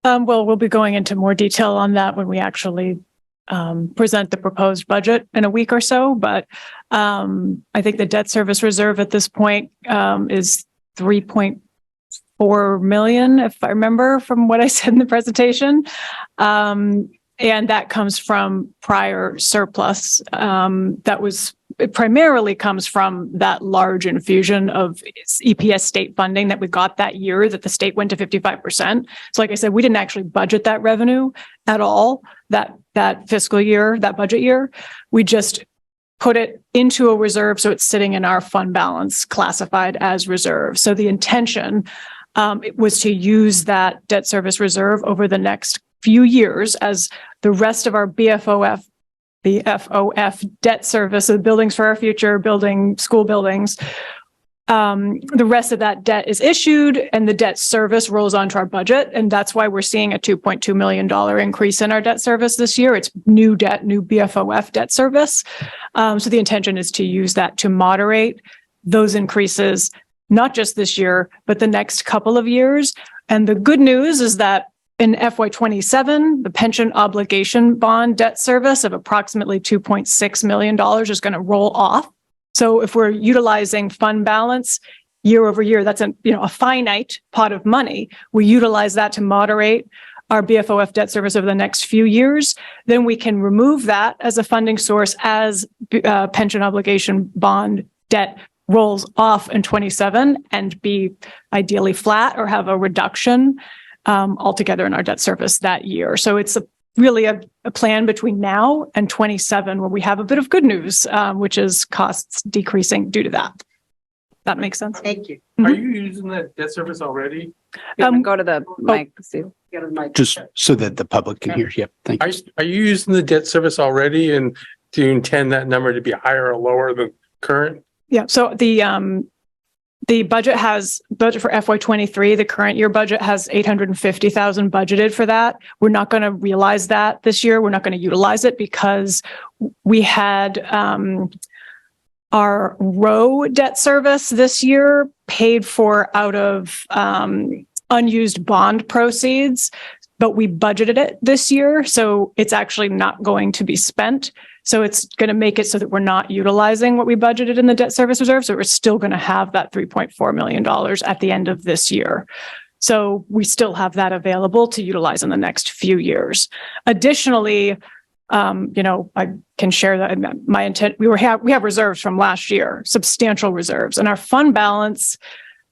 Well, we'll be going into more detail on that when we actually present the proposed budget in a week or so. But I think the debt service reserve at this point is $3.4 million, if I remember from what I said in the presentation. And that comes from prior surplus that was it primarily comes from that large infusion of EPS state funding that we got that year that the state went to 55%. So like I said, we didn't actually budget that revenue at all that fiscal year, that budget year. We just put it into a reserve. So it's sitting in our fund balance classified as reserve. So the intention it was to use that debt service reserve over the next few years as the rest of our BFOF debt service, so buildings for our future, school buildings. The rest of that debt is issued and the debt service rolls onto our budget. And that's why we're seeing a $2.2 million increase in our debt service this year. It's new debt, new BFOF debt service. So the intention is to use that to moderate those increases, not just this year, but the next couple of years. And the good news is that in FY27, the pension obligation bond debt service of approximately $2.6 million is going to roll off. So if we're utilizing fund balance year over year, that's a finite pot of money. We utilize that to moderate our BFOF debt service over the next few years. Then we can remove that as a funding source as pension obligation bond debt rolls off in 27 and be ideally flat or have a reduction altogether in our debt service that year. So it's really a plan between now and 27 where we have a bit of good news, which is costs decreasing due to that. That makes sense? Thank you. Are you using that debt service already? Go to the mic, Steve. Just so that the public can hear. Yep. Thank you. Are you using the debt service already, and do you intend that number to be higher or lower than current? Yeah. So the budget for FY23, the current year budget has $850,000 budgeted for that. We're not going to realize that this year. We're not going to utilize it because we had our row debt service this year paid for out of unused bond proceeds, but we budgeted it this year. So it's actually not going to be spent. So it's going to make it so that we're not utilizing what we budgeted in the debt service reserve. So we're still going to have that $3.4 million at the end of this year. So we still have that available to utilize in the next few years. Additionally, I can share that my intent, we have reserves from last year, substantial reserves, and our fund balance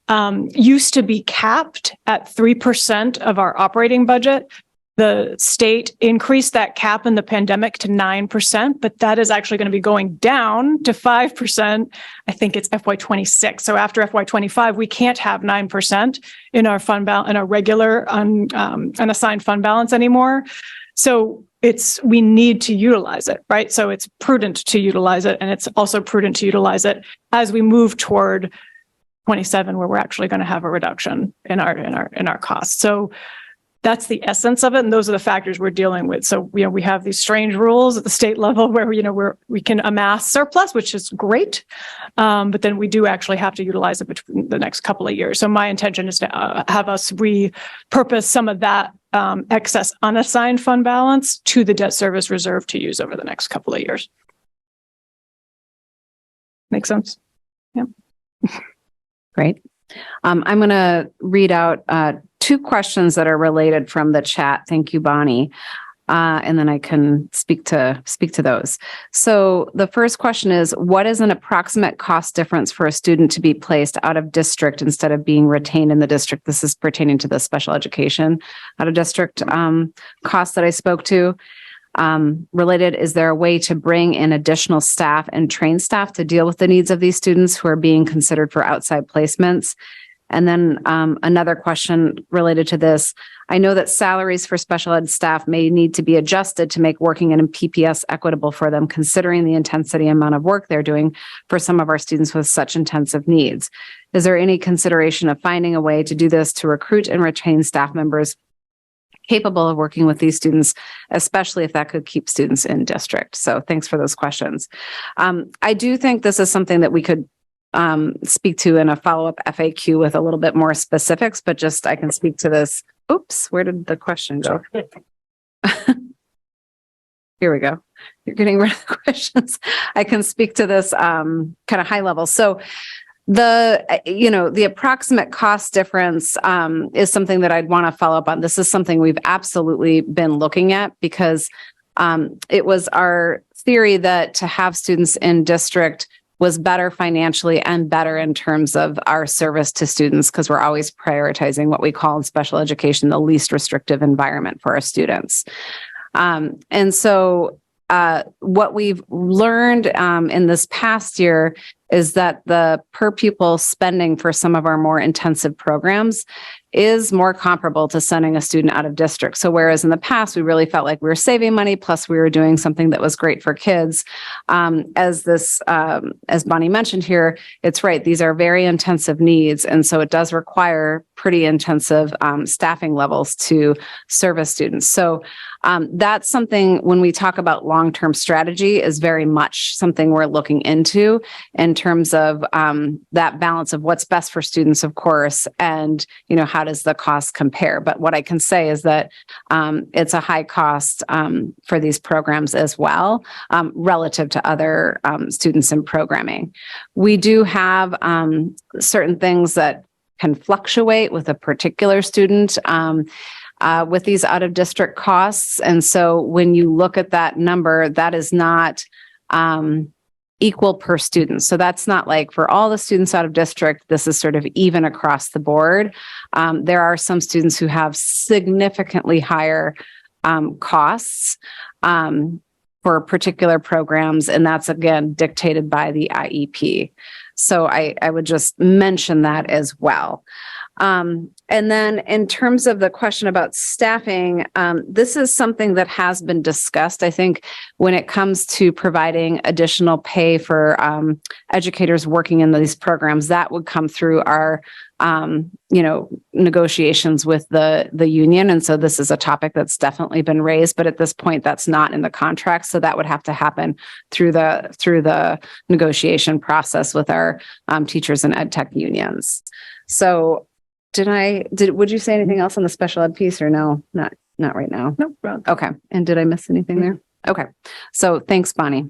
used to be capped at 3% of our operating budget. The state increased that cap in the pandemic to 9%, but that is actually going to be going down to 5%. I think it's FY26. So after FY25, we can't have 9% in our fund balance, in our regular unassigned fund balance anymore. So we need to utilize it, right? So it's prudent to utilize it, and it's also prudent to utilize it as we move toward 27, where we're actually going to have a reduction in our costs. So that's the essence of it, and those are the factors we're dealing with. So we have these strange rules at the state level where we can amass surplus, which is great, but then we do actually have to utilize it between the next couple of years. So my intention is to have us repurpose some of that excess unassigned fund balance to the debt service reserve to use over the next couple of years. Make sense? Yeah. Great. I'm going to read out two questions that are related from the chat. Thank you, Bonnie. And then I can speak to those. So the first question is, what is an approximate cost difference for a student to be placed out of district instead of being retained in the district? This is pertaining to the special education out of district costs that I spoke to. Related, is there a way to bring in additional staff and train staff to deal with the needs of these students who are being considered for outside placements? And then another question related to this. I know that salaries for special ed staff may need to be adjusted to make working in PPS equitable for them, considering the intensity amount of work they're doing for some of our students with such intensive needs. Is there any consideration of finding a way to do this to recruit and retain staff members capable of working with these students, especially if that could keep students in district? So thanks for those questions. I do think this is something that we could speak to in a follow-up FAQ with a little bit more specifics, but just I can speak to this. Oops, where did the question go? Here we go. You're getting rid of the questions. I can speak to this kind of high level. So the approximate cost difference is something that I'd want to follow up on. This is something we've absolutely been looking at because It was our theory that to have students in district was better financially and better in terms of our service to students, because we're always prioritizing what we call in special education the least restrictive environment for our students. And so what we've learned in this past year is that the per pupil spending for some of our more intensive programs is more comparable to sending a student out of district. So whereas in the past, we really felt like we were saving money, plus we were doing something that was great for kids. As Bonnie mentioned here, it's right. These are very intensive needs. And so it does require pretty intensive staffing levels to service students. So that's something when we talk about long-term strategy is very much something we're looking into in terms of that balance of what's best for students, of course, and, how does the cost compare? But what I can say is that it's a high cost for these programs as well, relative to other students in programming. We do have certain things that can fluctuate with a particular student with these out of district costs. And so when you look at that number, that is not equal per student. So that's not like for all the students out of district, this is sort of even across the board. There are some students who have significantly higher costs for particular programs, and that's again dictated by the IEP. So I would just mention that as well. And then in terms of the question about staffing, this is something that has been discussed. I think when it comes to providing additional pay for educators working in these programs, that would come through our negotiations with the union. And so this is a topic that's definitely been raised, but at this point that's not in the contract. So that would have to happen through the negotiation process with our teachers and ed tech unions. So would you say anything else on the special ed piece or no? Not right now. No. Okay. And did I miss anything there? Okay. So thanks, Bonnie.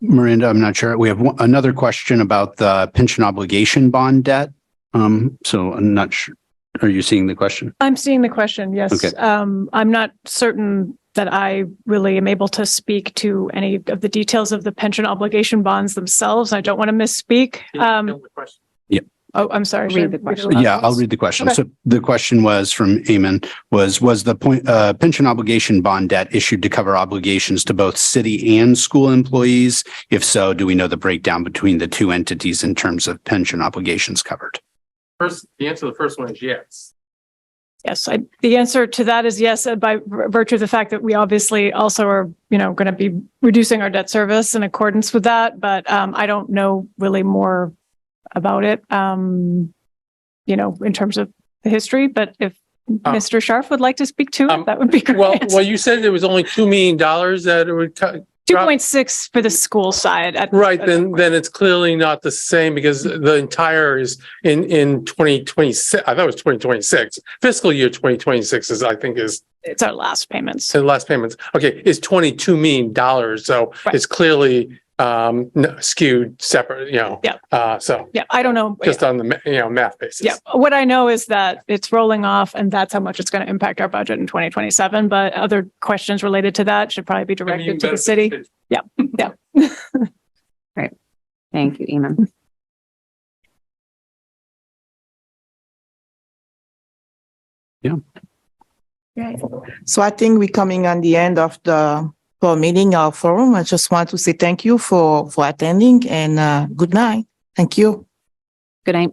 Miranda, I'm not sure. We have another question about the pension obligation bond debt. So I'm not sure. Are you seeing the question? I'm seeing the question. Yes. Okay. I'm not certain that I really am able to speak to any of the details of the pension obligation bonds themselves. I don't want to misspeak. Yeah. Oh, I'm sorry. Read the question. Yeah, I'll read the question. Okay. So the question was from Eamon was the pension obligation bond debt issued to cover obligations to both city and school employees? If so, do we know the breakdown between the two entities in terms of pension obligations covered? The answer to the first one is yes. Yes, the answer to that is yes, by virtue of the fact that we obviously also are, going to be reducing our debt service in accordance with that. But I don't know really more about it, in terms of the history. But if Mr. Scharf would like to speak to it, that would be great. Well, you said there was only $2 million that it would cut. 2.6 for the school side. Right. Then it's clearly not the same because the entire is in 2026. I thought it was 2026. Fiscal year 2026 It's our last payments. The last payments. Okay. It's $22 million. So Right. It's clearly skewed separate, Yeah. So Yeah. I don't know. just on the, math basis. Yeah. What I know is that it's rolling off and that's how much it's going to impact our budget in 2027. But other questions related to that should probably be directed to the city. Yeah. Yeah. Right. Thank you, Eamon. Yeah. Right. So I think we're coming on the end of the meeting, our forum. I just want to say thank you for attending and good night. Thank you. Good night.